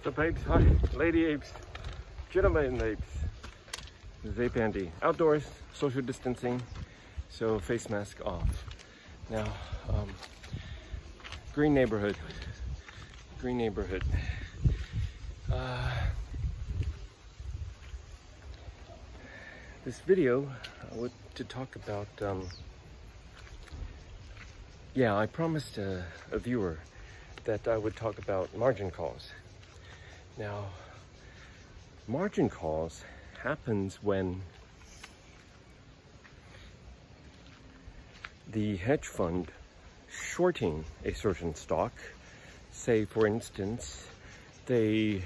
What's up, apes? Hi, lady apes, gentlemen apes. This is ApeAndy. Outdoors, social distancing, so face mask off. Now, green neighborhood. Green neighborhood. This video, I want to talk about, I promised a viewer that I would talk about margin calls. Now, margin calls happens when the hedge fund shorting a certain stock, say for instance, they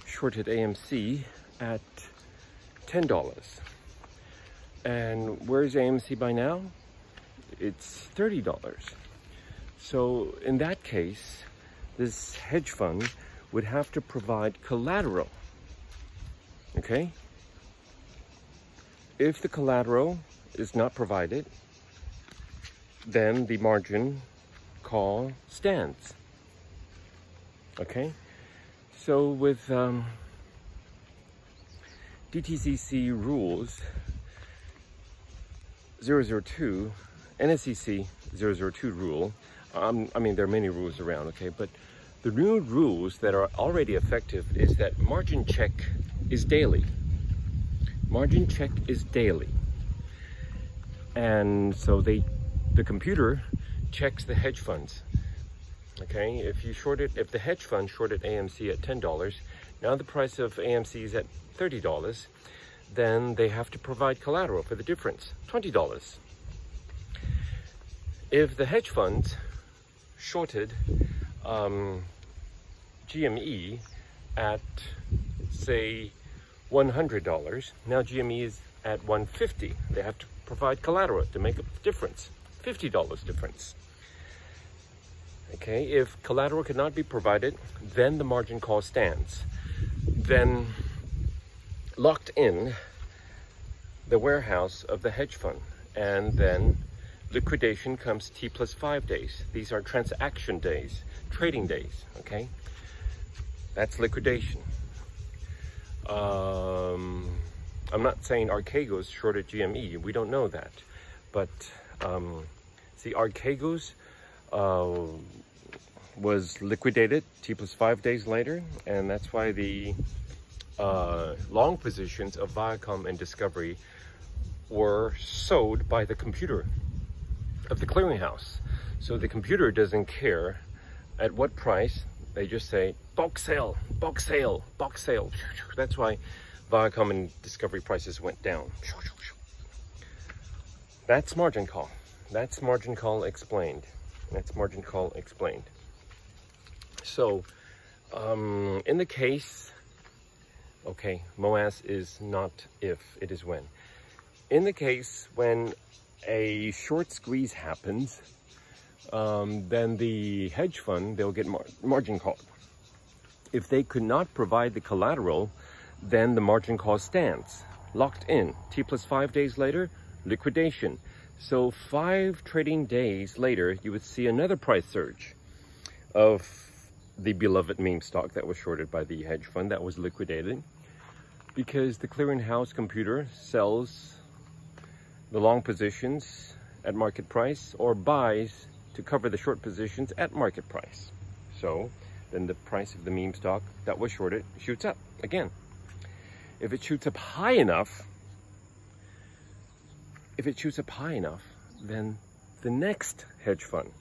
shorted AMC at $10. And where's AMC by now? It's $30. So in that case, this hedge fund would have to provide collateral, okay? If the collateral is not provided, then the margin call stands, okay? So with DTCC rules 002, NSCC 002 rule, I mean, there are many rules around, okay? But the new rules that are already effective is that margin check is daily. Margin check is daily. And so the computer checks the hedge funds. Okay, if the hedge fund shorted AMC at $10, now the price of AMC is at $30, then they have to provide collateral for the difference, $20. If the hedge funds shorted GME at, say, $100, now GME is at $150. They have to provide collateral to make a difference, $50 difference. Okay, if collateral cannot be provided, then the margin call stands. Then locked in the warehouse of the hedge fund, and then liquidation comes T plus 5 days. These are transaction days, trading days, okay? That's liquidation. I'm not saying Archegos shorted GME, we don't know that. But see, Archegos was liquidated T plus 5 days later, and that's why the long positions of Viacom and Discovery were sold by the computer of the clearinghouse. So the computer doesn't care at what price, they just say bulk sale, bulk sale, bulk sale. That's why Viacom and Discovery prices went down. That's margin call. That's margin call explained. That's margin call explained. So in the case, okay, MOAS is not if, it is when. In the case when a short squeeze happens, then the hedge fund, they'll get margin call. If they could not provide the collateral, then the margin call stands, locked in. T plus 5 days later, liquidation. So 5 trading days later, you would see another price surge of the beloved meme stock that was shorted by the hedge fund that was liquidated, because the clearinghouse computer sells the long positions at market price or buys to cover the short positions at market price. So then the price of the meme stock that was shorted shoots up again. If it shoots up high enough, then the next hedge fund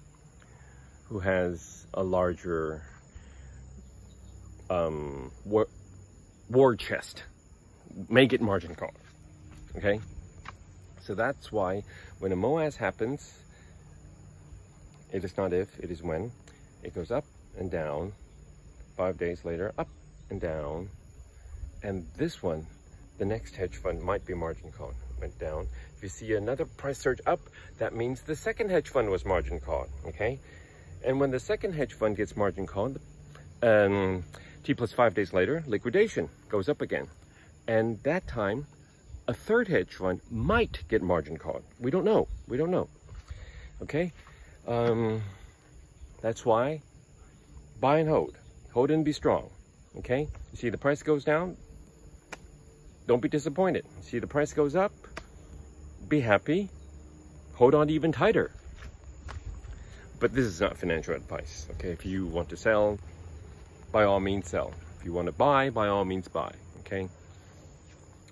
who has a larger war chest may get margin call, okay? So that's why when a MOAS happens, it is not if, it is when. It goes up and down, 5 days later, up and down. And this one, the next hedge fund might be margin called, went down. If you see another price surge up, that means the second hedge fund was margin called, okay? And when the second hedge fund gets margin called, T plus 5 days later, liquidation goes up again. And that time, a third hedge fund might get margin called. We don't know, okay? That's why buy and hold and be strong, Okay? You see the price goes down, don't be disappointed. You see the price goes up, be happy, hold on even tighter. But this is not financial advice, okay? If you want to sell, by all means sell. If you want to buy, by all means buy, okay?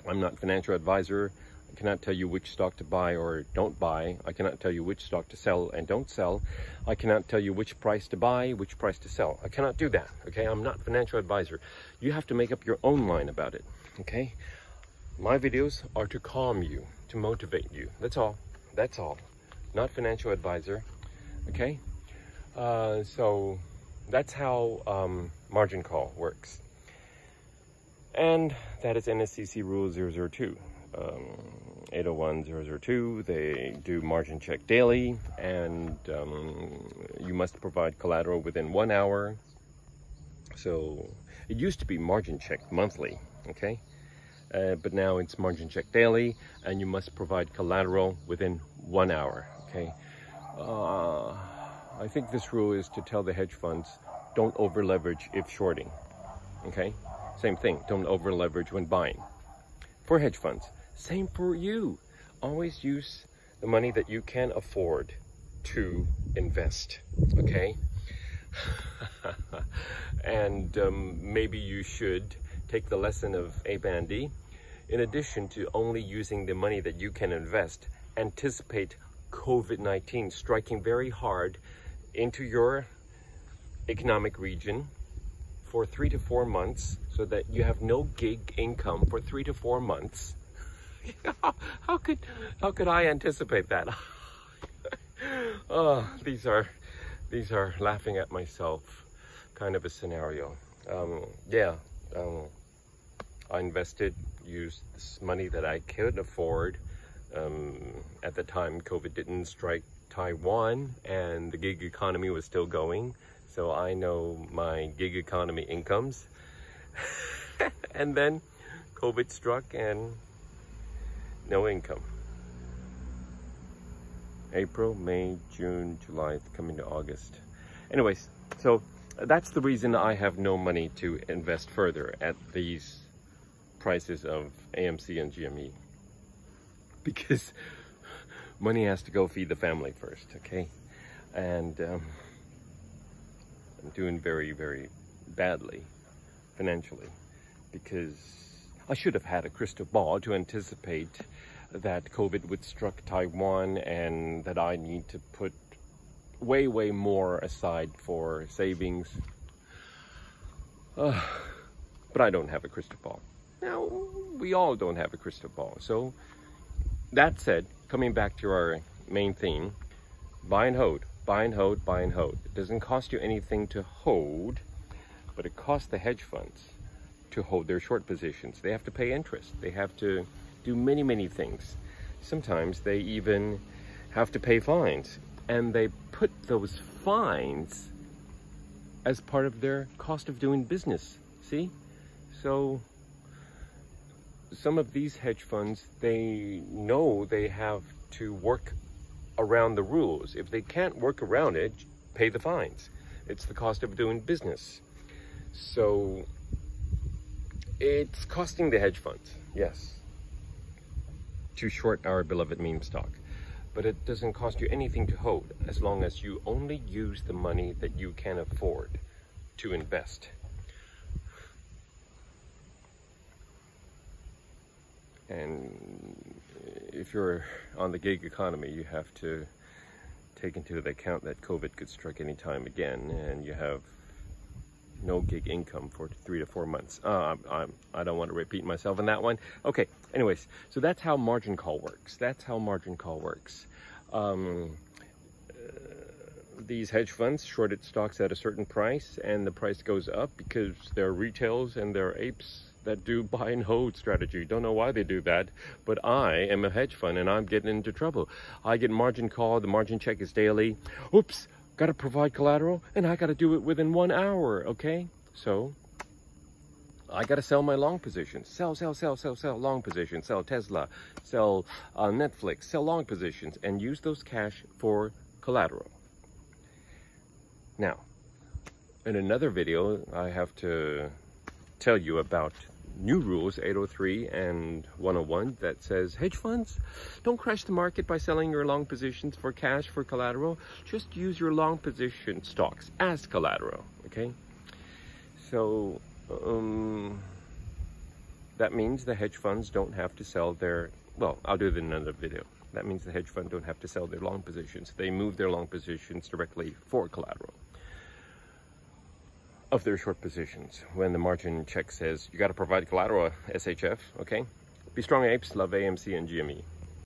I'm not a financial advisor. I cannot tell you which stock to buy or don't buy. I cannot tell you which stock to sell and don't sell. I cannot tell you which price to buy, which price to sell. I cannot do that, okay? I'm not a financial advisor. You have to make up your own mind about it, okay? My videos are to calm you, to motivate you. That's all. That's all. Not financial advisor, okay? So that's how margin call works. And that is NSCC Rule 002. 801-002, they do margin check daily, and you must provide collateral within 1 hour. So it used to be margin check monthly, okay? But now it's margin check daily, and you must provide collateral within 1 hour, okay? I think this rule is to tell the hedge funds, don't over leverage if shorting, okay? Same thing, don't over leverage when buying. For hedge funds, same for you. Always use the money that you can afford to invest, okay? And maybe you should take the lesson of ApeAndy. In addition to only using the money that you can invest, anticipate COVID-19 striking very hard into your economic region for 3 to 4 months, so that you have no gig income for 3 to 4 months. How could I anticipate that? Oh, these are laughing at myself kind of a scenario. I invested, used this money that I could afford. At the time, COVID didn't strike Taiwan, and the gig economy was still going. So I know my gig economy incomes. And then COVID struck and no income. April, May, June, July, coming to August. Anyways, so that's the reason I have no money to invest further at these prices of AMC and GME. Because money has to go feed the family first, okay? And I'm doing very, very badly financially, because I should have had a crystal ball to anticipate that COVID would strike Taiwan and that I need to put way, way more aside for savings. But I don't have a crystal ball. Now, we all don't have a crystal ball. So that said, coming back to our main theme, buy and hold, buy and hold, buy and hold. It doesn't cost you anything to hold, but it costs the hedge funds to hold their short positions. They have to pay interest. They have to do many, many things. Sometimes they even have to pay fines, and they put those fines as part of their cost of doing business. See? So some of these hedge funds, they know they have to work around the rules. If they can't work around it, pay the fines. It's the cost of doing business. So it's costing the hedge funds, yes, to short our beloved meme stock. But it doesn't cost you anything to hold, as long as you only use the money that you can afford to invest. And if you're on the gig economy, you have to take into account that COVID could strike any time again, and you have no gig income for 3 to 4 months. I don't want to repeat myself on that one. Okay, anyways, so that's how margin call works. That's how margin call works. These hedge funds shorted stocks at a certain price, and the price goes up because there are retails and there are apes that do buy and hold strategy. Don't know why they do that, but I am a hedge fund and I'm getting into trouble. I get margin call, the margin check is daily. Oops, gotta provide collateral, and I gotta do it within 1 hour, okay? So I gotta sell my long positions. Sell long positions. Sell Tesla, sell Netflix, sell long positions, and use those cash for collateral. Now, in another video, I have to tell you about new rules 803 and 101 that says hedge funds don't crash the market by selling your long positions for cash for collateral. Just use your long position stocks as collateral. Okay, so that means the hedge funds don't have to sell their, well, I'll do it in another video. That means the hedge fund don't have to sell their long positions. They move their long positions directly for collateral of their short positions. When the margin check says you got to provide collateral, SHF, okay? Be strong, apes. Love AMC and GME.